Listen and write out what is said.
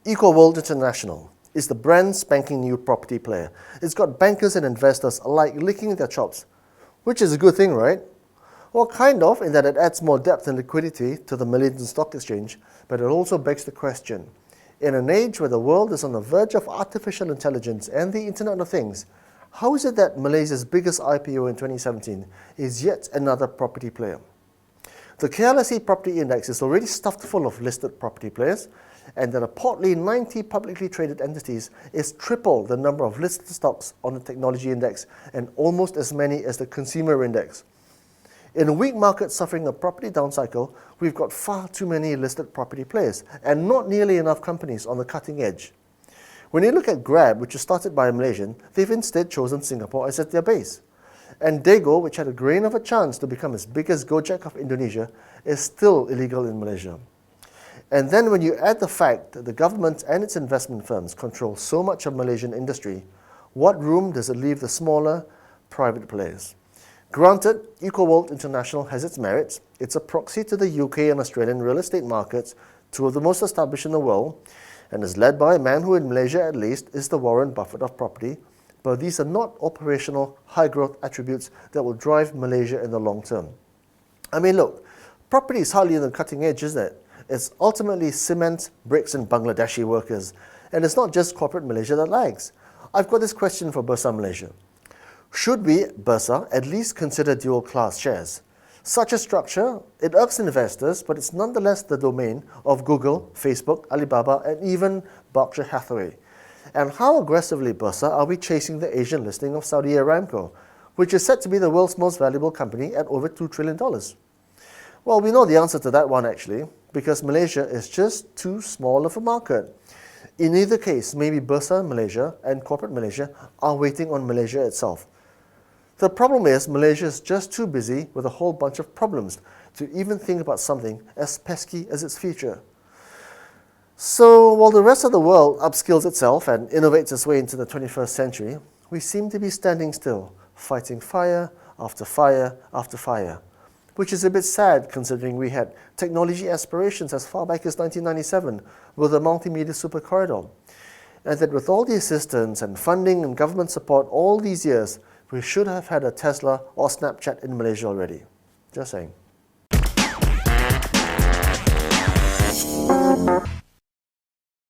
EcoWorld International is the brand spanking new property player. It's got bankers and investors alike licking their chops, which is a good thing, right? Well, kind of, in that it adds more depth and liquidity to the Malaysian stock exchange, but it also begs the question, in an age where the world is on the verge of artificial intelligence and the Internet of Things, how is it that Malaysia's biggest IPO in 2017 is yet another property player? The KLSE Property Index is already stuffed full of listed property players, and that a portly 90 publicly traded entities is triple the number of listed stocks on the technology index and almost as many as the consumer index. In a weak market suffering a property down cycle, we've got far too many listed property players and not nearly enough companies on the cutting edge. When you look at Grab, which was started by a Malaysian, they've instead chosen Singapore as their base. And Dago, which had a grain of a chance to become as big as Gojek of Indonesia, is still illegal in Malaysia. And then when you add the fact that the government and its investment firms control so much of Malaysian industry, what room does it leave the smaller, private players? Granted, EcoWorld International has its merits. It's a proxy to the UK and Australian real estate markets, two of the most established in the world, and is led by a man who in Malaysia at least is the Warren Buffett of property, but these are not operational, high-growth attributes that will drive Malaysia in the long term. I mean, look, property is hardly in the cutting edge, is it? It's ultimately cement, bricks, and Bangladeshi workers. And it's not just corporate Malaysia that lags. I've got this question for Bursa Malaysia. Should we, Bursa, at least consider dual-class shares? Such a structure, it irks investors, but it's nonetheless the domain of Google, Facebook, Alibaba, and even Berkshire Hathaway. And how aggressively, Bursa, are we chasing the Asian listing of Saudi Aramco, which is said to be the world's most valuable company at over $2 trillion? Well, we know the answer to that one, actually, because Malaysia is just too small of a market. In either case, maybe Bursa Malaysia and corporate Malaysia are waiting on Malaysia itself. The problem is Malaysia is just too busy with a whole bunch of problems to even think about something as pesky as its future. So while the rest of the world upskills itself and innovates its way into the 21st century, we seem to be standing still, fighting fire after fire after fire, which is a bit sad considering we had technology aspirations as far back as 1997 with the multimedia super corridor. And that with all the assistance and funding and government support all these years, we should have had a Tesla or Snapchat in Malaysia already. Just saying.